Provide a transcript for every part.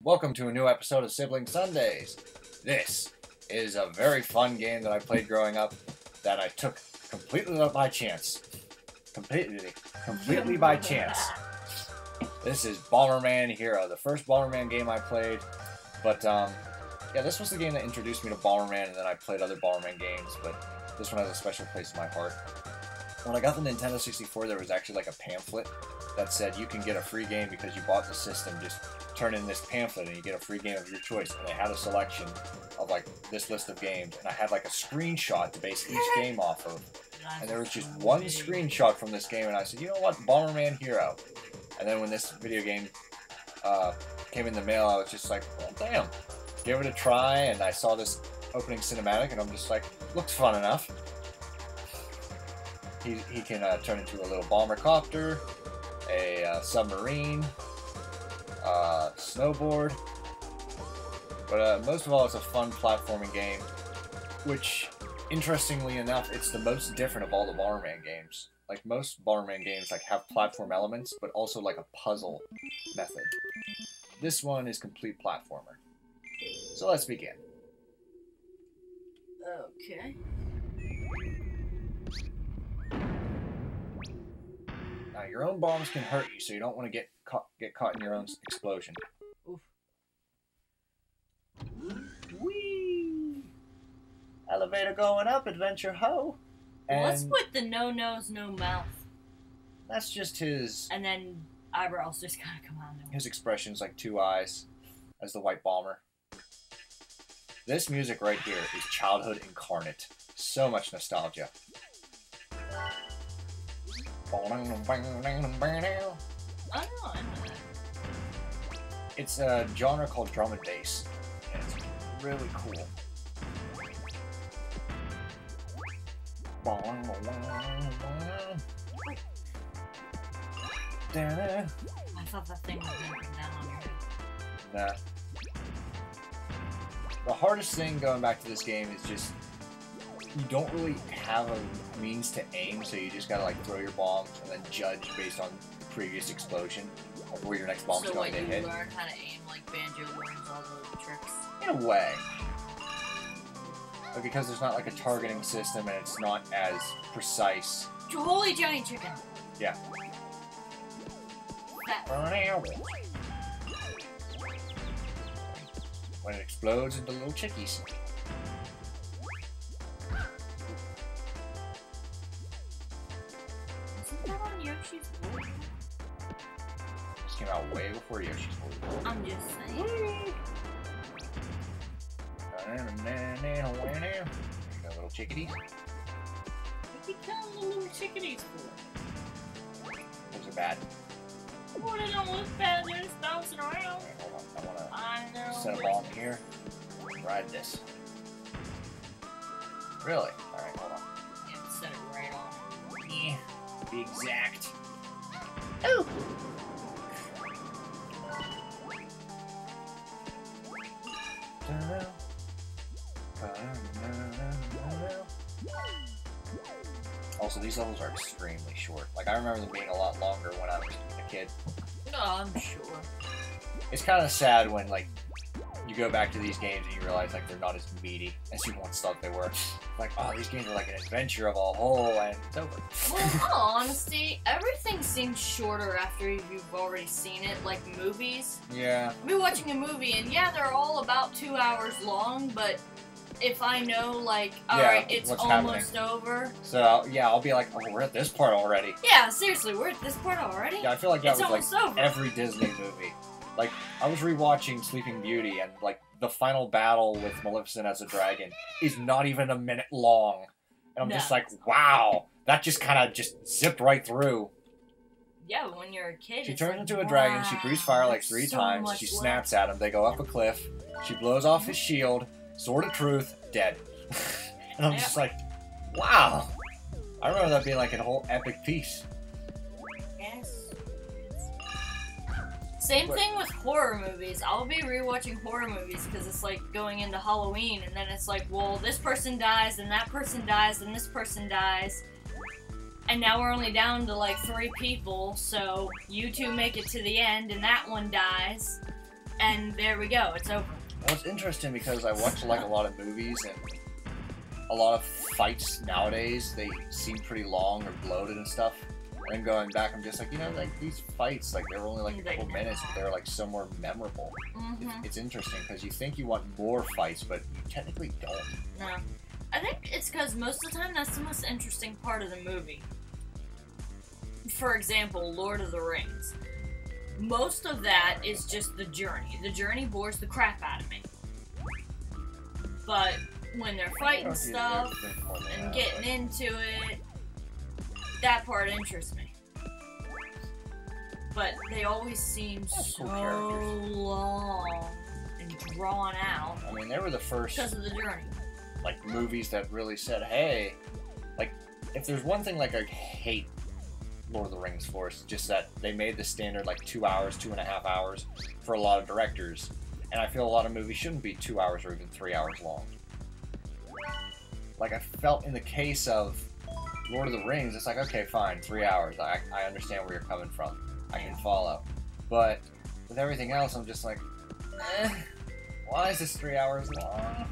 Welcome to a new episode of Sibling Sundays. This is a very fun game that I played growing up that I took completely by chance. Completely by chance. This is Bomberman Hero, the first Bomberman game I played. But, yeah, this was the game that introduced me to Bomberman, and then I played other Bomberman games, but this one has a special place in my heart. When I got the Nintendo 64, there was actually like a pamphlet that said you can get a free game because you bought the system. Just turn in this pamphlet and you get a free game of your choice. And they had a selection of like this list of games, and I had like a screenshot to base each game off of. And there was just one screenshot from this game, and I said, you know what, Bomberman Hero. And then when this video game came in the mail, I was just like, well, damn, give it a try. And I saw this opening cinematic, and I'm just like, looks fun enough. He can turn into a little bomber copter, a submarine, snowboard, but most of all, it's a fun platforming game, which, interestingly enough, it's the most different of all the Bomberman games. Like, most Bomberman games like have platform elements, but also like a puzzle method. This one is complete platformer. So let's begin. Okay. Now, your own bombs can hurt you, so you don't want to get caught in your own explosion. Oof. Whee! Elevator going up, adventure ho! And what's with the no nose, no mouth? that's just his And then eyebrows just kind of come out of him. his expressions, like two eyes, as the white bomber. This music right here is childhood incarnate. So much nostalgia. Oh no, I know that. It's a genre called drum and bass, and it's really cool. I thought that thing was gonna come down on your head. Nah. The hardest thing going back to this game is just you don't really have a means to aim, so you just gotta like throw your bombs and then judge based on the previous explosion of where your next bomb's So going like to you hit. learn how to aim like Banjo learns all the tricks. In a way. But because there's not like a targeting system and it's not as precise. Holy giant chicken! Yeah. That. When it explodes into little chickies. Isn't that on Yoshi's Wood? This came out way before Yoshi's Wood. I'm just saying. Got little chickadees. What you killing the little chickadees for? Those are bad. Oh, they don't look bad, they're just bouncing around. Alright, hold on. I I know. wanna set a bomb here. Ride this. Really? Alright, hold on. Yeah, set it right on. Yeah, be exact. Oh! Also, these levels are extremely short. Like, I remember them being a lot longer when I was a kid. No, I'm sure. It's kind of sad when, like, you go back to these games and you realize, like, they're not as meaty as you once thought they were. Like, oh, these games are like an adventure of a whole, and it's over. Well, in all honesty, everything seems shorter after you've already seen it, like movies. Yeah. I'll be watching a movie, and yeah, they're all about 2 hours long, but if I know, like, alright, it's what's almost over. So, yeah, I'll be like, oh, we're at this part already. Yeah, seriously, we're at this part already? Yeah, I feel like that It's was, almost like, over. every Disney movie. Like, I was rewatching Sleeping Beauty, and, like, the final battle with Maleficent as a dragon is not even a minute long. And I'm just like, wow, that just kind of just zipped right through. Yeah, but when you're a kid, She it's turns like, into a dragon, she wow, breathes fire like there's 3 so times, much she left. snaps at him, they go up a cliff, she blows off his shield, sword of truth, dead. And I'm just like, wow. I remember that being like a whole epic piece. Yes. Same thing with horror movies. I'll be rewatching horror movies because it's like going into Halloween, and then it's like, well, this person dies, and that person dies, and this person dies. And now we're only down to like 3 people, so you 2 make it to the end, and that one dies. and there we go. It's over. Well, it's interesting because I watch like a lot of movies and a lot of fights nowadays. They seem pretty long or bloated and stuff. And going back, I'm just like, you know, like these fights, like they were only like a couple minutes, but they're like so more memorable. It's interesting because you think you want more fights, but you technically don't. No. I think it's because most of the time that's the most interesting part of the movie. For example, Lord of the Rings. Most of that is just the journey. The journey bores the crap out of me. But when they're fighting stuff and getting into it, that part interests me. But they always seem so long and drawn out. I mean, they were the first because of the journey. Like movies that really said, hey, like if there's one thing like I hate Lord of the Rings for, it's just that they made the standard like 2 hours, 2.5 hours for a lot of directors, and I feel a lot of movies shouldn't be 2 hours or even 3 hours long. Like I felt in the case of Lord of the Rings, it's like, okay, fine, 3 hours. I understand where you're coming from. I can follow. But with everything else, I'm just like, why is this 3 hours long?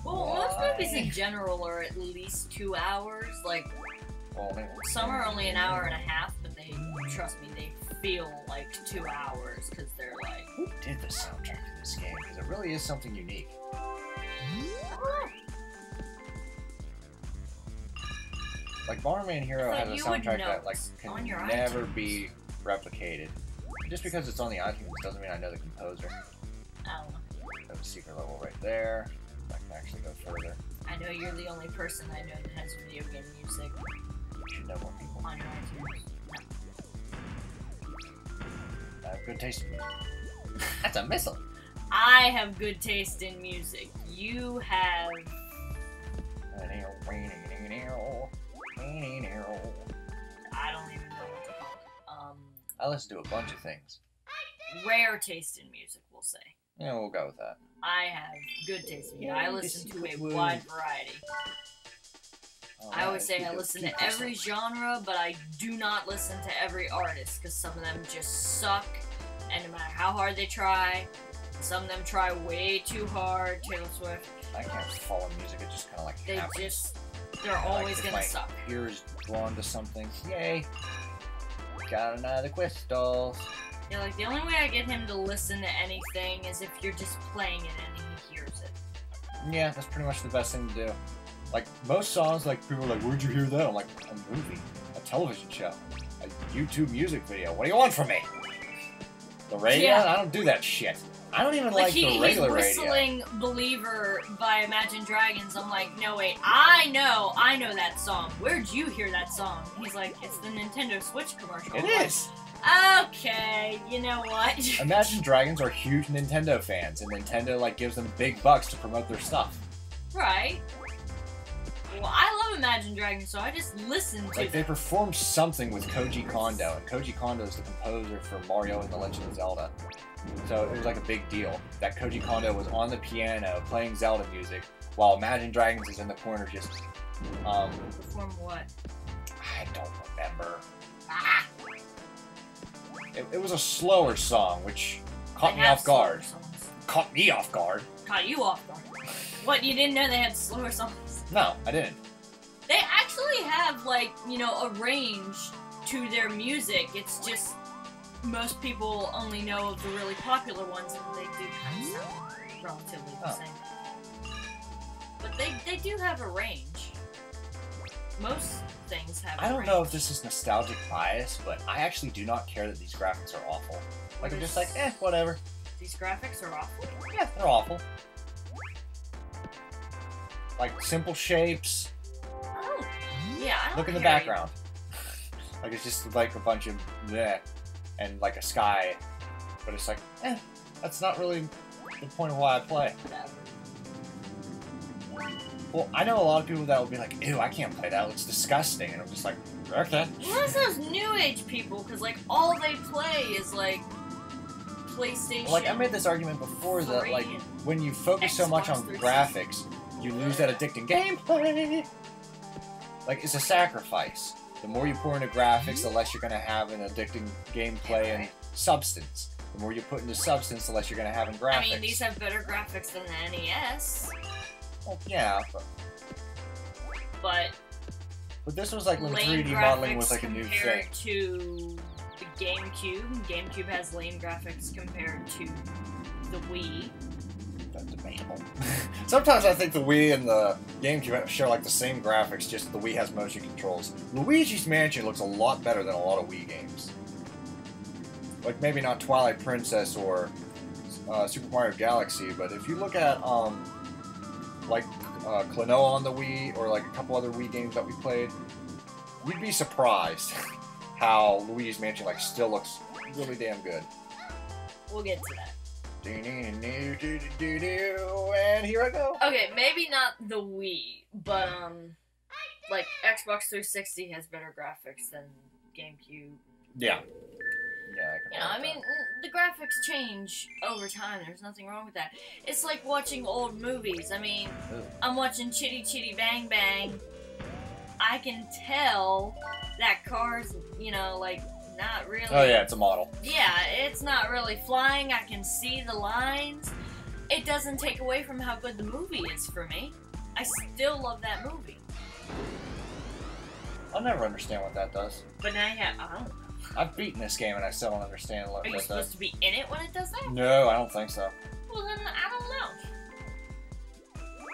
Well, most movies in general are at least 2 hours. Like, some are only an hour and a half, but they, trust me, they feel like 2 hours because they're like... Who did the soundtrack to this game? Because it really is something unique. Like, Bomberman Hero has a soundtrack that like can never be replicated. Just because it's on the iTunes doesn't mean I know the composer. Oh. There's a secret level right there. I can actually go further. I know you're the only person I know that has video game music. You should know more people. On your iTunes. No. I have good taste in music. That's a missile! I have good taste in music. You have... I don't even know what to call it. I listen to a bunch of things. Rare taste in music, we'll say. Yeah, we'll go with that. I have good taste in music. I listen to a wide variety. I always say I listen to every genre, but I do not listen to every artist, because some of them just suck, and no matter how hard they try, some of them try way too hard. Taylor Swift. I can't follow music, it just kind of like happens. They're always like, gonna suck. If my ear is drawn to something, yay! Got another crystals. Yeah, like the only way I get him to listen to anything is if you're just playing it and he hears it. Yeah, that's pretty much the best thing to do. Like, most songs, like, people are like, where'd you hear that? I'm like, a movie, a television show, a YouTube music video. What do you want from me? The radio? Yeah. I don't do that shit. I don't even like the regular radio. He's whistling Believer by Imagine Dragons. I'm like, no, wait, I know that song. Where'd you hear that song? He's like, it's the Nintendo Switch commercial. It is. Okay, you know what? Imagine Dragons are huge Nintendo fans, and Nintendo, like, gives them big bucks to promote their stuff. Right. Well, I love Imagine Dragons, so I just listen to Like, they performed something with Koji Kondo, and Koji Kondo is the composer for Mario and The Legend of Zelda. So it was like a big deal that Koji Kondo was on the piano playing Zelda music, while Imagine Dragons is in the corner just, Perform what? I don't remember. It was a slower song, which caught me off guard. Caught me off guard. Caught you off guard. What, you didn't know they had slower songs? No, I didn't. They actually have, like, you know, a range to their music. It's just most people only know of the really popular ones, and they do kind of sound relatively the same. But they do have a range. Most things have a range. I don't know if this is nostalgic bias, but I actually do not care that these graphics are awful. Like, I'm just like, whatever. These graphics are awful? Yeah, they're awful. Like, simple shapes. Oh, yeah, I don't Look in the background. Like, it's just like a bunch of bleh, and like a sky. But it's like, that's not really the point of why I play. Well, I know a lot of people that will be like, ew, I can't play that, it's disgusting. And I'm just like, okay. Well, that's those new age people, because, like, all they play is, like, PlayStation. Well, like, I made this argument before that, like, when you focus so much on graphics, you lose that addicting gameplay. Like, it's a sacrifice. The more you pour into graphics, the less you're going to have in addicting gameplay and substance. The more you put into substance, the less you're going to have in graphics. I mean, these have better graphics than the NES. Well, yeah, but this was like when 3D modeling was like a new thing. Compared to the GameCube. GameCube has lame graphics compared to the Wii. That's debatable. Sometimes I think the Wii and the GameCube share like the same graphics, just the Wii has motion controls. Luigi's Mansion looks a lot better than a lot of Wii games. Like maybe not Twilight Princess or Super Mario Galaxy, but if you look at like Klonoa on the Wii or like a couple other Wii games that we played, you'd be surprised how Luigi's Mansion like still looks really damn good. We'll get to that. And here I go. Okay, maybe not the Wii, but like Xbox 360 has better graphics than GameCube. Yeah. Yeah, I mean, the graphics change over time. There's nothing wrong with that. It's like watching old movies. I mean, I'm watching Chitty Chitty Bang Bang. I can tell that car's, you know, like, not really... Oh yeah, it's a model. Yeah, it's not really flying. I can see the lines. It doesn't take away from how good the movie is for me. I still love that movie. I'll never understand what that does. But now you have... I don't know. I've beaten this game and I still don't understand what that does. Are you supposed to be in it when it does that? No, I don't think so. Well, then I don't know.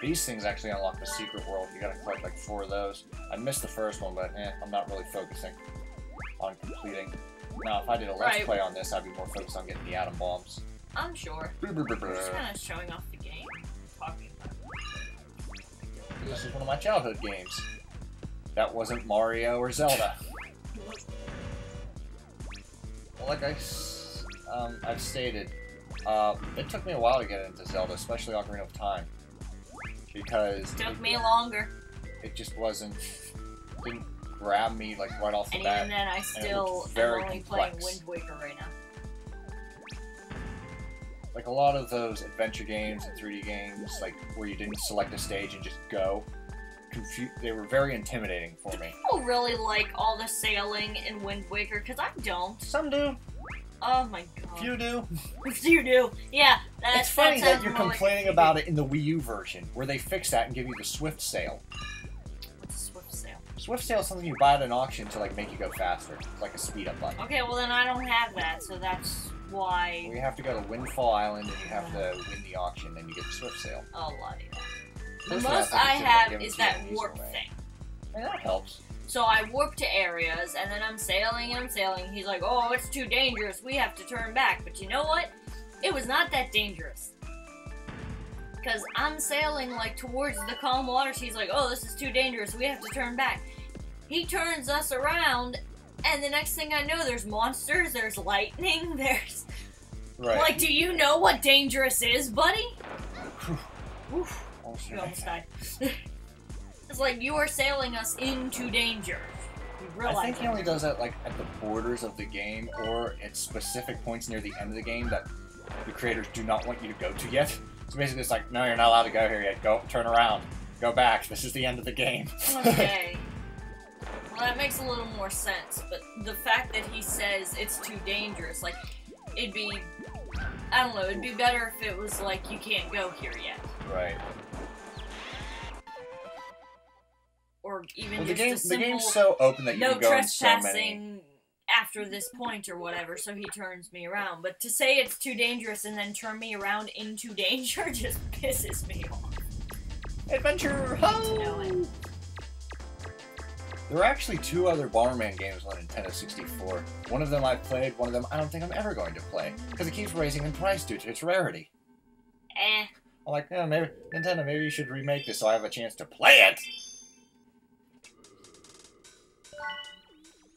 These things actually unlock the secret world. You gotta collect like 4 of those. I missed the first one, but I'm not really focusing on completing. Now, if I did a Let's Play on this, I'd be more focused on getting the atom bombs. I'm sure. We're just kind of showing off the game, talking about it. This is one of my childhood games. That wasn't Mario or Zelda. Well, like I've stated, it took me a while to get into Zelda, especially Ocarina of Time, because it took me longer. It just didn't grab me like right off the bat. And even then, I still am only playing Wind Waker right now. Like a lot of those adventure games and 3D games, like where you didn't select a stage and just go, they were very intimidating for me. People really like all the sailing in Wind Waker, because I don't. Some do. Oh my god. Few do. Few do. Yeah. It's funny that you're complaining about it in the Wii U version, where they fixed that and give you the Swift Sail. What's a Swift Sail? Swift Sail is something you buy at an auction to like make you go faster. It's like a speed up button. Okay, well then I don't have that, so that's why... Well, you have to go to Windfall Island and you have to win the auction, then you get the Swift Sail. Oh, bloody. The most I have is that warp thing. And that helps. So I warp to areas, and then I'm sailing and I'm sailing. He's like, oh, it's too dangerous. We have to turn back. But you know what? It was not that dangerous. Because I'm sailing, like, towards the calm waters. He's like, oh, this is too dangerous. We have to turn back. He turns us around, and the next thing I know, there's monsters, there's lightning, there's... Right. Like, do you know what dangerous is, buddy? Oof. You almost died. It's like you are sailing us into danger. I think he only does that like at the borders of the game or at specific points near the end of the game that the creators do not want you to go to yet. So basically it's like, no, you're not allowed to go here yet. Go, turn around. Go back. This is the end of the game. Okay. Well, that makes a little more sense, but the fact that he says it's too dangerous, like, it'd be... I don't know, it'd be better if it was like, you can't go here yet. Right. Or even well, just a simple, the game's so open that you can go in so many... No trespassing after this point or whatever, so he turns me around. But to say it's too dangerous and then turn me around into danger just pisses me off. Adventure! Ho! There are actually 2 other Bomberman games on Nintendo 64. One of them I've played, one of them I don't think I'm ever going to play, because it keeps raising in price due to its rarity. I'm like, yeah, maybe Nintendo, maybe you should remake this so I have a chance to play it!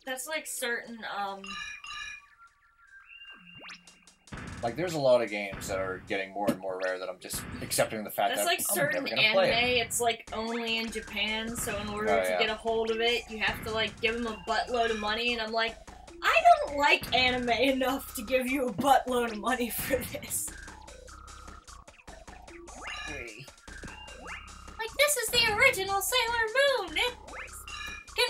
That's like certain, Like, there's a lot of games that are getting more and more rare that I'm just accepting the fact that's that like I'm certain never gonna play anime, it. it's like only in Japan, so in order to get a hold of it, you have to like give them a buttload of money, and I'm like, I don't like anime enough to give you a buttload of money for this. Like, this is the original Sailor Moon! It can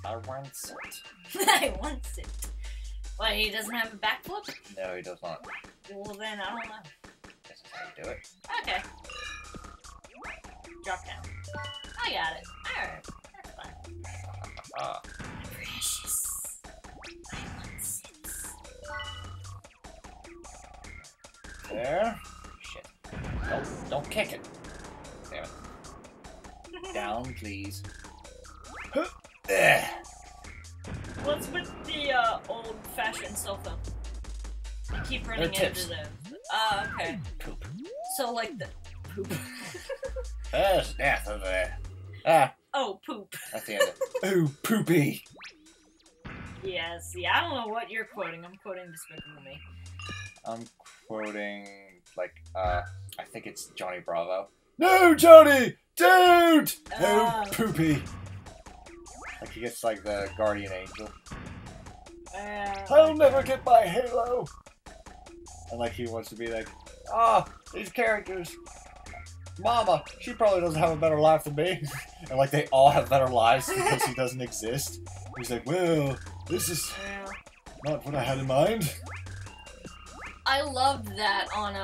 I want it. I want it. What, he doesn't have a backflip? No, he does not. Well, then, I don't know. This is how you do it. Okay. Drop down. I got it. Alright. That's fine. Precious. I want it. There. Shit. Don't kick it. Damn it. Down, please. What's with the old-fashioned cell phone? I keep running into tips. those. Okay. Poop. So, like the poop. There's death over there. Ah, Oh, poop. at the end of ooh, poopy. Yeah, see, I don't know what you're quoting. I'm quoting Despicable Me. I'm quoting, like, I think it's Johnny Bravo. No, Johnny! Dude! Oh, poopy. Like, he gets, like, the guardian angel. I'll never get my halo! And, like, he wants to be like, these characters. Mama, she probably doesn't have a better life than me. And, like, they all have better lives because he doesn't exist. He's like, well, this is not what I had in mind. I loved that on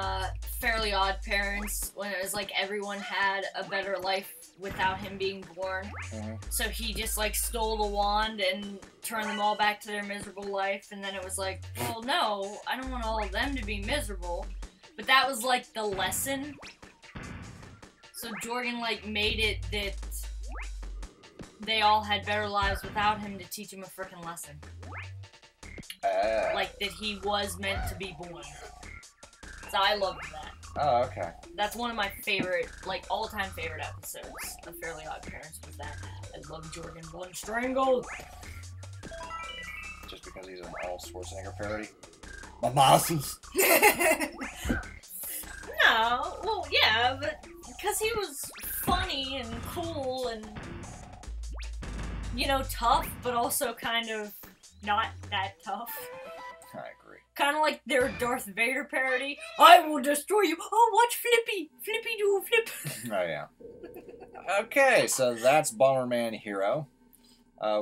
Fairly Odd Parents when it was like everyone had a better life without him being born. Mm-hmm. So he just like stole the wand and turned them all back to their miserable life, and then it was like, well, no, I don't want all of them to be miserable. But that was like the lesson. So Jorgen like made it that they all had better lives without him to teach him a frickin' lesson. Like that he was meant to be born. So I loved that. Oh, okay. That's one of my favorite, like, all-time favorite episodes of Fairly Odd Parents was that. I love Jorgen Blunt Strangle. Just because he's an all Schwarzenegger parody. My muscles. No, well, yeah, but because he was funny and cool and, you know, tough, but also kind of not that tough. I agree. Kind of like their Darth Vader parody. I will destroy you. Oh, watch Flippy. Flippy do a flip. Oh, yeah. Okay, so that's Bomberman Hero.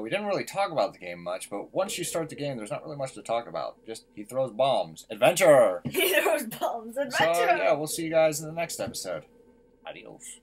We didn't really talk about the game much, but once you start the game, there's not really much to talk about. Just, he throws bombs. Adventure! He throws bombs. Adventure! So, yeah, we'll see you guys in the next episode. Adios.